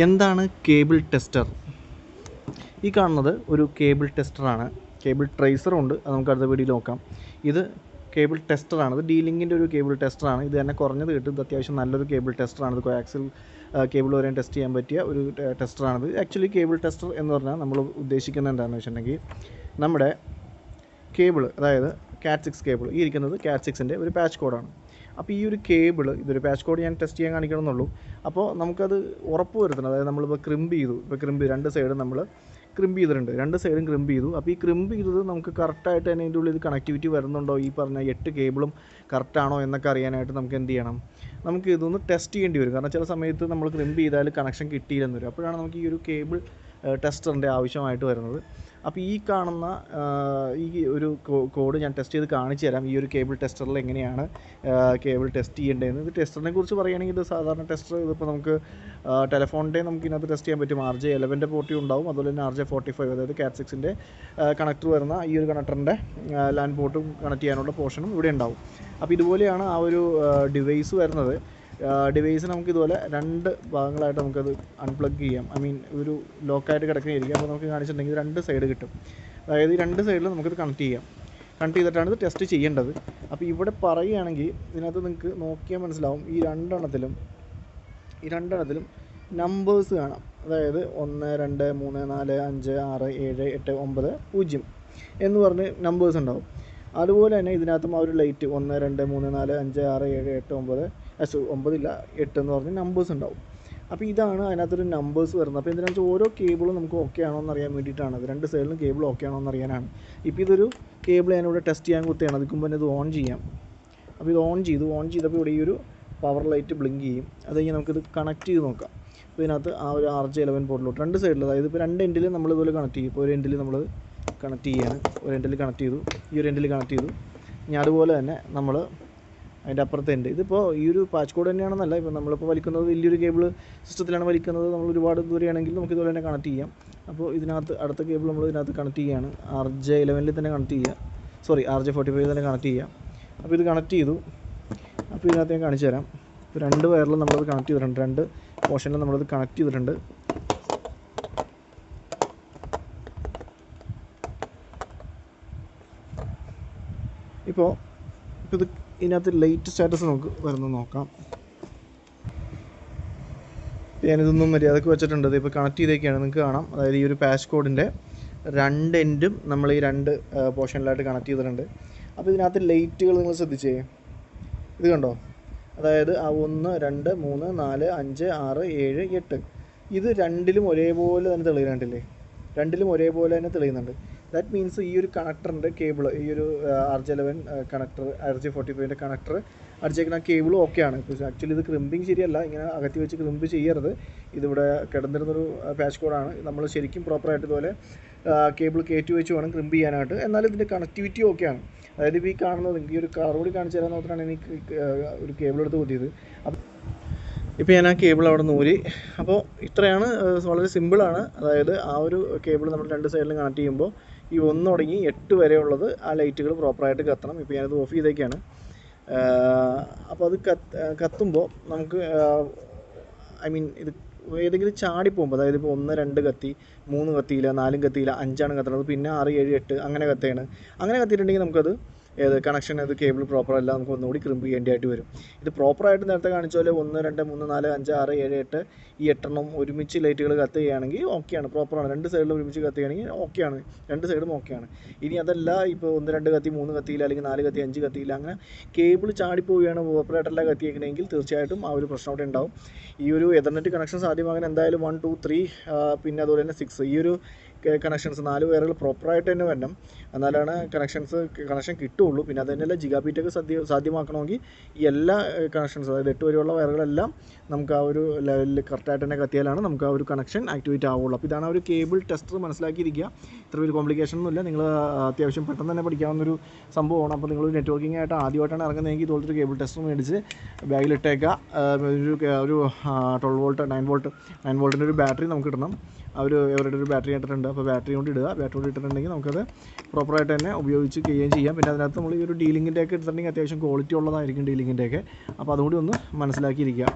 എന്താണ് cable tester? ഈ കാണുന്നത് ഒരു കേബിൾ ടെസ്റ്ററാണ്. കേബിൾ ട്രേസറും ഉണ്ട്, അത് നമുക്ക് അടുത്ത വീഡിയോയിൽ നോക്കാം. ഇത് കേബിൾ ടെസ്റ്ററാണ്. ഇത് ഡീലിങ്കിൻ്റെ ഒരു കേബിൾ ടെസ്റ്ററാണ്. ഇത് തന്നെ കുറഞ്ഞത് കിട്ടും. ഇത് അത്യാവശ്യം നല്ലൊരു കേബിൾ ടെസ്റ്ററാണ്. ഇത് കോയാക്സിൽ കേബിൾ വരെയും ടെസ്റ്റ് ചെയ്യാൻ പറ്റിയ ഒരു ടെസ്റ്ററാണിത്. ആക്ച്വലി കേബിൾ ടെസ്റ്റർ എന്ന് പറഞ്ഞാൽ നമ്മൾ ഉദ്ദേശിക്കുന്നത് എന്താണെന്ന് വെച്ചിട്ടുണ്ടെങ്കിൽ, നമ്മുടെ കേബിൾ, അതായത് CAT 6 കേബിൾ, ഈ ഇരിക്കുന്നത് CAT 6ൻ്റെ ഒരു പാച്ച് കോഡാണ്. അപ്പോൾ ഈ ഒരു കേബിൾ, ഇതൊരു പാച്ച് കോഡ് ഞാൻ ടെസ്റ്റ് ചെയ്യാൻ കാണിക്കണമെന്നുള്ളൂ. അപ്പോൾ നമുക്കത് ഉറപ്പ് വരുത്തണം. അതായത് നമ്മളിപ്പോൾ ക്രിമ്പ് ചെയ്തു, രണ്ട് സൈഡും നമ്മൾ ക്രിമ്പ് ചെയ്തിട്ടുണ്ട്, രണ്ട് സൈഡും ക്രിമ്പ് ചെയ്തു. അപ്പോൾ ഈ ക്രിമ്പ് ചെയ്തത് നമുക്ക് കറക്റ്റായിട്ട് തന്നെ ഇതിൻ്റെ ഉള്ളിൽ കണക്ടിവിറ്റി വരുന്നുണ്ടോ, ഈ പറഞ്ഞ 8 കേബിളും കറക്റ്റാണോ എന്നൊക്കെ അറിയാനായിട്ട് നമുക്ക് എന്ത് ചെയ്യണം, നമുക്ക് ഇതൊന്ന് ടെസ്റ്റ് ചെയ്യേണ്ടി വരും. കാരണം ചില സമയത്ത് നമ്മൾ ക്രിമ്പ് ചെയ്താൽ കണക്ഷൻ കിട്ടിയില്ലെന്ന് വരും. അപ്പോഴാണ് നമുക്ക് ഈ ഒരു കേബിൾ ടെസ്റ്ററിൻ്റെ ആവശ്യമായിട്ട് വരുന്നത്. അപ്പോൾ ഈ കാണുന്ന ഈ ഒരു കോഡ് ഞാൻ ടെസ്റ്റ് ചെയ്ത് കാണിച്ചു തരാം. ഈ ഒരു കേബിൾ ടെസ്റ്ററിൽ എങ്ങനെയാണ് കേബിൾ ടെസ്റ്റ് ചെയ്യേണ്ടതെന്ന്. ഇത് ടെസ്റ്ററിനെ കുറിച്ച് പറയുകയാണെങ്കിൽ, ഇത് സാധാരണ ടെസ്റ്റർ, ഇതിപ്പോൾ നമുക്ക് ടെലഫോണിൻ്റെ നമുക്ക് ഇതിനകത്ത് ടെസ്റ്റ് ചെയ്യാൻ പറ്റും. RJ11 പോർട്ടി ഉണ്ടാവും, അതുപോലെ തന്നെ RJ45, അതായത് CAT 6ൻ്റെ കണക്ടർ വരുന്ന ഈ ഒരു കണക്ടറിൻ്റെ ലാൻഡ് പോർട്ടും കണക്ട് ചെയ്യാനുള്ള പോർഷനും ഇവിടെ ഉണ്ടാവും. അപ്പോൾ ഇതുപോലെയാണ് ആ ഒരു ഡിവൈസ് വരുന്നത്. ഡിവൈസ് നമുക്ക് ഇതുപോലെ 2 ഭാഗങ്ങളായിട്ട് നമുക്കത് അൺപ്ലഗ് ചെയ്യാം. ഒരു ലോക്കായിട്ട് കിടക്കുന്നതായിരിക്കും. അപ്പോൾ നമുക്ക് കാണിച്ചിട്ടുണ്ടെങ്കിൽ 2 സൈഡ് കിട്ടും. അതായത് ഈ 2 സൈഡിൽ നമുക്കിത് കണക്ട് ചെയ്യാം. കണക്ട് ചെയ്തിട്ടാണ് ഇത് ടെസ്റ്റ് ചെയ്യേണ്ടത്. അപ്പോൾ ഇവിടെ പറയുകയാണെങ്കിൽ ഇതിനകത്ത് നിങ്ങൾക്ക് നോക്കിയാൽ മനസ്സിലാവും, ഈ രണ്ടെണ്ണത്തിലും നമ്പേഴ്സ് കാണാം. അതായത് 1 2 3 4 5 6 7 8 9 0 എന്ന് പറഞ്ഞ് നമ്പേഴ്സ് ഉണ്ടാവും. അതുപോലെ തന്നെ ഇതിനകത്തും ആ ഒരു ലൈറ്റ് 1 2 3 4 5 6 7 8 9 8 എന്ന് പറഞ്ഞ് നമ്പേഴ്സ് ഉണ്ടാവും. അപ്പോൾ ഇതാണ് അതിനകത്തൊരു നമ്പേഴ്സ് വരുന്നത്. അപ്പോൾ എന്തിനാണെന്ന് വെച്ചാൽ ഓരോ കേബിളും നമുക്ക് ഓക്കെ ആണോ എന്ന് അറിയാൻ വേണ്ടിയിട്ടാണ്. അത് 2 സൈഡിലും കേബിൾ ഓക്കെ ആണോ എന്ന് അറിയാനാണ്. ഇപ്പോൾ ഇതൊരു കേബിൾ ഞാനിവിടെ ടെസ്റ്റ് ചെയ്യാൻ കുത്തിയാണ്. അതിന് മുമ്പ് തന്നെ ഇത് ഓൺ ചെയ്യാം. അപ്പോൾ ഇത് ഓൺ ചെയ്തപ്പോൾ ഇവിടെ ഈ ഒരു പവർ ലൈറ്റ് ബ്ലിങ്ക് ചെയ്യും. അത് കഴിഞ്ഞ് നമുക്കിത് കണക്ട് ചെയ്ത് നോക്കാം. അപ്പോൾ ഇതിനകത്ത് ആ ഒരു RJ11 പോർട്ടിലോട്ട് 2 സൈഡിൽ, അതായത് ഇപ്പോൾ 2 എൻഡിൽ നമ്മൾ ഇതുപോലെ കണക്ട് ചെയ്യും. ഇപ്പോൾ ഒരു എൻഡിൽ നമ്മൾ കണക്ട് ചെയ്യാണ്, ഒരു എൻഡിൽ കണക്ട് ചെയ്തു, ഈ ഒരു എൻഡിൽ കണക്ട് ചെയ്തു. ഇനി അതുപോലെ തന്നെ നമ്മൾ അതിൻ്റെ അപ്പുറത്തെ എൻഡ്, ഇതിപ്പോൾ ഈ ഒരു പാച്ച് കോഡ് തന്നെയാണെന്നല്ല, ഇപ്പോൾ നമ്മളിപ്പോൾ വലിക്കുന്നത് വലിയൊരു കേബിൾ സിസ്റ്റത്തിലാണ് വലിക്കുന്നത്. നമ്മൾ ഒരുപാട് ദൂരെയാണെങ്കിൽ നമുക്ക് ഇതുപോലെ തന്നെ കണക്ട് ചെയ്യാം. അപ്പോൾ ഇതിനകത്ത് അടുത്ത കേബിൾ നമ്മൾ ഇതിനകത്ത് കണക്ട് ചെയ്യുകയാണ്. RJ11 തന്നെ കണക്ട് ചെയ്യുക, RJ45 തന്നെ കണക്ട് ചെയ്യാം. അപ്പോൾ ഇത് കണക്ട് ചെയ്തു. അപ്പോൾ ഇതിനകത്ത് ഞാൻ കാണിച്ചു തരാം. ഇപ്പോൾ 2 വയറിലും നമ്മളത് കണക്ട് ചെയ്തിട്ടുണ്ട്, 2 പോർഷനിലും നമ്മളത് കണക്ട് ചെയ്തിട്ടുണ്ട്. ഇപ്പോൾ ഇത് ഇതിനകത്ത് ലൈറ്റ് സ്റ്റാറ്റസ് നമുക്ക് വരുന്നത് നോക്കാം. ഞാനിതൊന്നും മര്യാദക്ക് വെച്ചിട്ടുണ്ട്. ഇപ്പോൾ കണക്ട് ചെയ്തേക്കാണ്, നിങ്ങൾക്ക് കാണാം. അതായത് ഈ ഒരു പാച്ച് കോഡിൻ്റെ 2 എൻഡും നമ്മൾ ഈ 2 പോർഷനിലായിട്ട് കണക്ട് ചെയ്തിട്ടുണ്ട്. അപ്പോൾ ഇതിനകത്ത് ലൈറ്റുകൾ നിങ്ങൾ ശ്രദ്ധിച്ചേ, ഇത് കണ്ടോ, അതായത് ആ 1 2 3 4 5 6 7 8 ഇത് 2ലും ഒരേപോലെ തന്നെ തെളിയുന്നുണ്ടല്ലേ, 2ലും ഒരേപോലെ തന്നെ തെളിയുന്നുണ്ട്. ദാറ്റ് മീൻസ് ഈ ഒരു കണക്ടറിൻ്റെ കേബിൾ, ഈ ഒരു RJ11 കണക്ടർ, RJ45ൻ്റെ കണക്ടർ അടിച്ചേക്കുന്ന കേബിളും ഓക്കെയാണ്. ഇപ്പോൾ ആക്ച്വലി ഇത് ക്രിമ്പിങ് ശരിയല്ല, ഇങ്ങനെ അകത്തി വെച്ച് ക്രിമ്പ് ചെയ്യരുത്. ഇതിവിടെ കിടന്നിരുന്നൊരു പാച്ച് കോഡാണ്. നമ്മൾ ശരിക്കും പ്രോപ്പറായിട്ട് ഇതുപോലെ കേബിൾ കയറ്റി വെച്ച് വേണം ക്രിമ്പ് ചെയ്യാനായിട്ട്. എന്നാലും ഇതിൻ്റെ കണക്ടിവിറ്റി ഓക്കെയാണ്. അതായത് ഇപ്പോൾ ഈ കാണുന്നത്, ഈ ഒരു കളർ കൂടി കാണിച്ചു തരാൻ നോക്കിയിട്ടാണ് എനിക്ക് ഒരു കേബിൾ എടുത്ത് കുത്തിയത്. ഇപ്പോൾ ഞാൻ ആ കേബിൾ അവിടെ നിന്ന് ഊരി. അപ്പോൾ ഇത്രയാണ്, വളരെ സിമ്പിളാണ്. അതായത് ആ ഒരു കേബിൾ നമ്മൾ 2 സൈഡിലും കണക്ട് ചെയ്യുമ്പോൾ ഈ 1 തുടങ്ങി 8 വരെയുള്ളത് ആ ലൈറ്റുകൾ പ്രോപ്പറായിട്ട് കത്തണം. ഇപ്പോൾ ഞാനത് ഓഫ് ചെയ്തേക്കാണ്. അപ്പോൾ അത് കത്തുമ്പോൾ നമുക്ക് ഇത് ഏതെങ്കിലും ചാടിപ്പോകുമ്പോൾ, അതായത് ഇപ്പോൾ 1 2 കത്തി, 3 കത്തിയില്ല, 4 കത്തിയില്ല, 5 കത്തുന്നത്, പിന്നെ 6 7 8 അങ്ങനെ കത്തുകയാണ്. അങ്ങനെ കത്തിയിട്ടുണ്ടെങ്കിൽ നമുക്കത് കണക്ഷൻ, അത് കേബിൾ പ്രോപ്പർ അല്ല, നമുക്ക് ഒന്നുകൂടി ക്രിമ്പ് ചെയ്യേണ്ടതായിട്ട് വരും. ഇത് പ്രോപ്പറായിട്ട് നേരത്തെ കാണിച്ച പോലെ 1 2 3 4 5 6 7 8 ഈ 8 ഒരുമിച്ച് ലൈറ്റുകൾ കത്തുകയാണെങ്കിൽ ഓക്കെയാണ്, പ്രോപ്പറാണ്. 2 സൈഡിലും ഒരുമിച്ച് കത്തുകയാണെങ്കിൽ ഓക്കെയാണ്, 2 സൈഡും ഓക്കെയാണ്. ഇനി അതല്ല, ഇപ്പോൾ 1 2 കത്തി, 3 കത്തിയില്ല, അല്ലെങ്കിൽ 4 കത്തി, 5 കത്തിയില്ല, അങ്ങനെ കേബിൾ ചാടിപ്പോവുകയാണ്, പ്രോപ്പറായിട്ടല്ല കത്തിയേക്കണമെങ്കിൽ തീർച്ചയായിട്ടും ആ ഒരു പ്രശ്നം അവിടെ ഉണ്ടാവും. ഈ ഒരു എതർനെറ്റ് കണക്ഷൻ സാധ്യമാകാൻ എന്തായാലും 1 2 3 പിന്നെ അതുപോലെ തന്നെ 6 ഈ ഒരു കണക്ഷൻസ് 4 വയറുകൾ പ്രോപ്പറായിട്ട് തന്നെ വരണം. എന്നാലാണ് കണക്ഷൻ കിട്ടുള്ളൂ. പിന്നെ അത് തന്നെയല്ല, ജിഗാബീറ്റൊക്കെ സാധ്യമാക്കണമെങ്കിൽ ഈ എല്ലാ കണക്ഷൻസ്, അതായത് 8 വരെയുള്ള വയറുകളെല്ലാം നമുക്ക് ആ ഒരു ലെവലിൽ കറക്റ്റായിട്ട് തന്നെ കത്തിയാലാണ് നമുക്ക് ആ ഒരു കണക്ഷൻ ആക്ടിവേറ്റ് ആവുള്ളൂ. അപ്പോൾ ഇതാണ് ആ ഒരു കേബിൾ ടെസ്റ്റർ. മനസ്സിലാക്കിയിരിക്കുക. ഇത്ര വലിയ കോംപ്ലിക്കേഷൻ ഒന്നുമില്ല. നിങ്ങൾ അത്യാവശ്യം പെട്ടെന്ന് തന്നെ പഠിക്കാവുന്നൊരു സംഭവമാണ്. അപ്പോൾ നിങ്ങൾ നെറ്റ്വർക്കിംഗ് ആയിട്ട് ആദ്യമായിട്ടാണ് ഇറങ്ങുന്നതെങ്കിൽ ഇതുപോലത്തെ ഒരു കേബിൾ ടെസ്റ്റർ മേടിച്ച് ബാഗിലിട്ടേക്കുക. ഒരു 12 വോൾട്ട് 9 വോൾട്ടിൻ്റെ ഒരു ബാറ്ററി നമുക്ക് ഇടണം. അവരുടെ ഒരു ബാറ്ററി ഇട്ടിട്ടുണ്ട്. അപ്പോൾ ബാറ്ററി കൊണ്ട് ഇടുക. ബാറ്ററി കൊണ്ട് ഇട്ടിട്ടുണ്ടെങ്കിൽ നമുക്കത് പ്രോപ്പറായിട്ട് തന്നെ ഉപയോഗിച്ച് ചെയ്യുകയും ചെയ്യാം. പിന്നെ അതിനകത്ത് നമ്മൾ ഈ ഒരു ഡീലിങ്ങിൻ്റെയൊക്കെ എടുത്തിട്ടുണ്ടെങ്കിൽ അത്യാവശ്യം ക്വാളിറ്റി ഉള്ളതായിരിക്കും ഡീലിങ്ങിൻ്റെയൊക്കെ. അപ്പോൾ അതുകൂടി ഒന്ന് മനസ്സിലാക്കിയിരിക്കുക.